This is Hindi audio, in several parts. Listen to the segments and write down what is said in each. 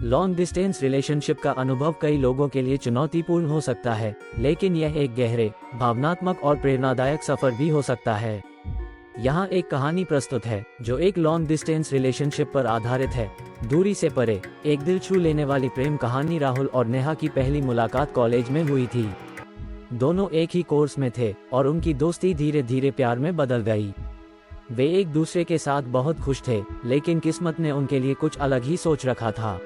लॉन्ग डिस्टेंस रिलेशनशिप का अनुभव कई लोगों के लिए चुनौतीपूर्ण हो सकता है, लेकिन यह एक गहरे, भावनात्मक और प्रेरणादायक सफर भी हो सकता है। यहाँ एक कहानी प्रस्तुत है जो एक लॉन्ग डिस्टेंस रिलेशनशिप पर आधारित है। दूरी से परे, एक दिल छू लेने वाली प्रेम कहानी। राहुल और नेहा की पहली मुलाकात कॉलेज में हुई थी। दोनों एक ही कोर्स में थे और उनकी दोस्ती धीरे धीरे प्यार में बदल गई। वे एक दूसरे के साथ बहुत खुश थे, लेकिन किस्मत ने उनके लिए कुछ अलग ही सोच रखा था।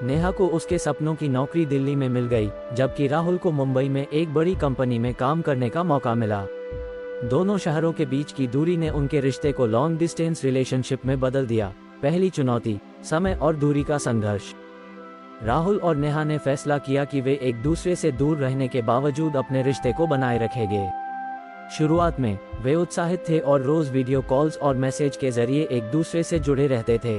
नेहा को उसके सपनों की नौकरी दिल्ली में मिल गई, जबकि राहुल को मुंबई में एक बड़ी कंपनी में काम करने का मौका मिला। दोनों शहरों के बीच की दूरी ने उनके रिश्ते को लॉन्ग डिस्टेंस रिलेशनशिप में बदल दिया। पहली चुनौती, समय और दूरी का संघर्ष। राहुल और नेहा ने फैसला किया कि वे एक दूसरे से दूर रहने के बावजूद अपने रिश्ते को बनाए रखेंगे। शुरुआत में वे उत्साहित थे और रोज वीडियो कॉल्स और मैसेज के जरिए एक दूसरे से जुड़े रहते थे।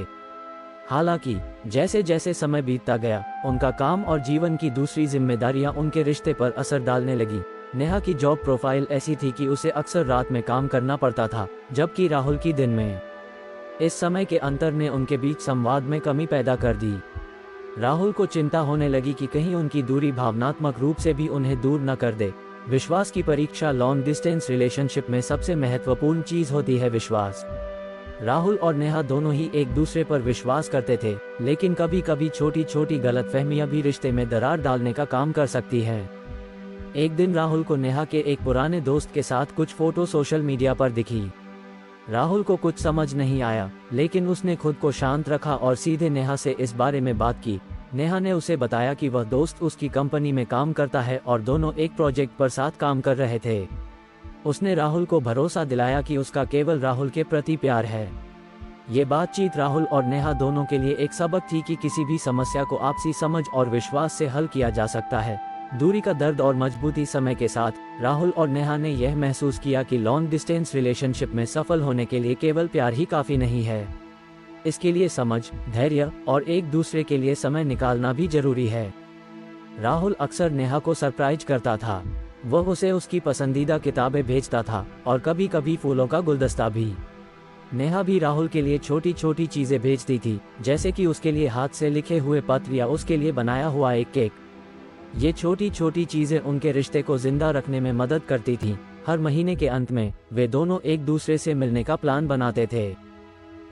हालांकि जैसे जैसे समय बीतता गया, उनका काम और जीवन की दूसरी जिम्मेदारियां उनके रिश्ते पर असर डालने लगी। नेहा की जॉब प्रोफाइल ऐसी थी कि उसे अक्सर रात में काम करना पड़ता था, जबकि राहुल की दिन में। इस समय के अंतर ने उनके बीच संवाद में कमी पैदा कर दी। राहुल को चिंता होने लगी कि कहीं उनकी दूरी भावनात्मक रूप से भी उन्हें दूर न कर दे। विश्वास की परीक्षा। लॉन्ग डिस्टेंस रिलेशनशिप में सबसे महत्वपूर्ण चीज होती है विश्वास। राहुल और नेहा दोनों ही एक दूसरे पर विश्वास करते थे, लेकिन कभी कभी छोटी छोटी गलतफहमियां भी रिश्ते में दरार डालने का काम कर सकती हैं। एक दिन राहुल को नेहा के एक पुराने दोस्त के साथ कुछ फोटो सोशल मीडिया पर दिखी। राहुल को कुछ समझ नहीं आया, लेकिन उसने खुद को शांत रखा और सीधे नेहा से इस बारे में बात की। नेहा ने उसे बताया कि वह दोस्त उसकी कंपनी में काम करता है और दोनों एक प्रोजेक्ट पर साथ काम कर रहे थे। उसने राहुल को भरोसा दिलाया कि उसका केवल राहुल के प्रति प्यार है। ये बातचीत राहुल और नेहा दोनों के लिए एक सबक थी कि किसी भी समस्या को आपसी समझ और विश्वास से हल किया जा सकता है। दूरी का दर्द और मजबूती। समय के साथ राहुल और नेहा ने यह महसूस किया कि लॉन्ग डिस्टेंस रिलेशनशिप में सफल होने के लिए केवल प्यार ही काफी नहीं है। इसके लिए समझ, धैर्य और एक दूसरे के लिए समय निकालना भी जरूरी है। राहुल अक्सर नेहा को सरप्राइज करता था। वह उसे उसकी पसंदीदा किताबें भेजता था और कभी कभी फूलों का गुलदस्ता भी। नेहा भी राहुल के लिए छोटी छोटी चीजें भेजती थी, जैसे कि उसके लिए हाथ से लिखे हुए पत्र या उसके लिए बनाया हुआ एक केक। ये छोटी छोटी चीजें उनके रिश्ते को जिंदा रखने में मदद करती थीं। हर महीने के अंत में वे दोनों एक दूसरे से मिलने का प्लान बनाते थे।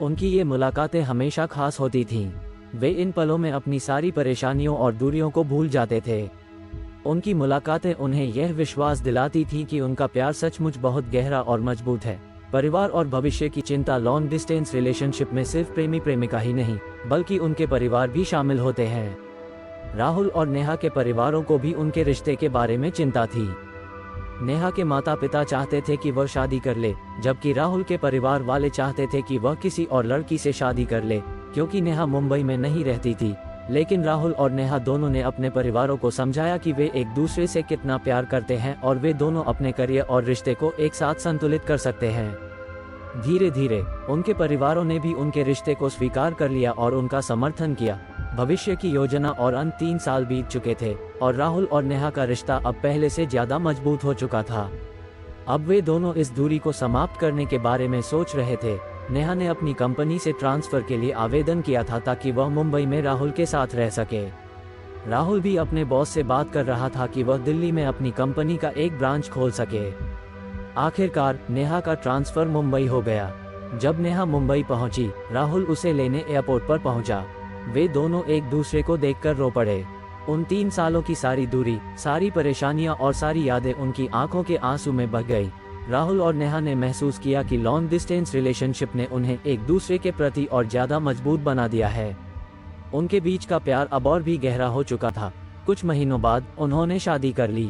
उनकी ये मुलाकातें हमेशा खास होती थीं। वे इन पलों में अपनी सारी परेशानियों और दूरियों को भूल जाते थे। उनकी मुलाकातें उन्हें यह विश्वास दिलाती थीं कि उनका प्यार सचमुच बहुत गहरा और मजबूत है। परिवार और भविष्य की चिंता। लॉन्ग डिस्टेंस रिलेशनशिप में सिर्फ प्रेमी प्रेमिका ही नहीं, बल्कि उनके परिवार भी शामिल होते हैं। राहुल और नेहा के परिवारों को भी उनके रिश्ते के बारे में चिंता थी। नेहा के माता पिता चाहते थे कि वह शादी कर ले, जबकि राहुल के परिवार वाले चाहते थे कि वह किसी और लड़की से शादी कर ले, क्योंकि नेहा मुंबई में नहीं रहती थी। लेकिन राहुल और नेहा दोनों ने अपने परिवारों को समझाया कि वे एक दूसरे से कितना प्यार करते हैं और वे दोनों अपने करियर और रिश्ते को एक साथ संतुलित कर सकते हैं। धीरे धीरे उनके परिवारों ने भी उनके रिश्ते को स्वीकार कर लिया और उनका समर्थन किया। भविष्य की योजना और अंत 3 साल बीत चुके थे और राहुल और नेहा का रिश्ता अब पहले से ज्यादा मजबूत हो चुका था। अब वे दोनों इस दूरी को समाप्त करने के बारे में सोच रहे थे। नेहा ने अपनी कंपनी से ट्रांसफर के लिए आवेदन किया था ताकि वह मुंबई में राहुल के साथ रह सके। राहुल भी अपने बॉस से बात कर रहा था कि वह दिल्ली में अपनी कंपनी का एक ब्रांच खोल सके। आखिरकार नेहा का ट्रांसफर मुंबई हो गया। जब नेहा मुंबई पहुंची, राहुल उसे लेने एयरपोर्ट पर पहुंचा। वे दोनों एक दूसरे को देखकर रो पड़े। उन 3 सालों की सारी दूरी, सारी परेशानियां और सारी यादें उनकी आंखों के आंसू में बह गई। राहुल और नेहा ने महसूस किया कि लॉन्ग डिस्टेंस रिलेशनशिप ने उन्हें एक दूसरे के प्रति और ज्यादा मजबूत बना दिया है। उनके बीच का प्यार अब और भी गहरा हो चुका था। कुछ महीनों बाद उन्होंने शादी कर ली।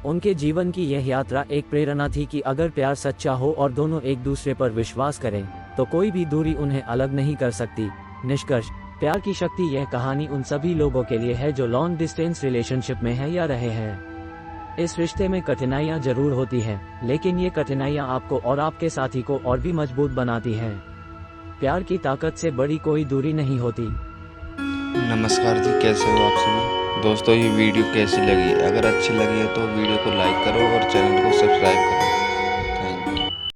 उनके जीवन की यह यात्रा एक प्रेरणा थी कि अगर प्यार सच्चा हो और दोनों एक दूसरे पर विश्वास करें, तो कोई भी दूरी उन्हें अलग नहीं कर सकती। निष्कर्ष, प्यार की शक्ति। यह कहानी उन सभी लोगों के लिए है जो लॉन्ग डिस्टेंस रिलेशनशिप में है या रहे हैं। इस रिश्ते में कठिनाइयां जरूर होती हैं, लेकिन ये कठिनाइयां आपको और आपके साथी को और भी मजबूत बनाती हैं। प्यार की ताकत से बड़ी कोई दूरी नहीं होती। नमस्कार जी, कैसे हो आप सभी दोस्तों। ये वीडियो कैसी लगी? अगर अच्छी लगी है तो वीडियो को लाइक करो और चैनल को सब्सक्राइब करो।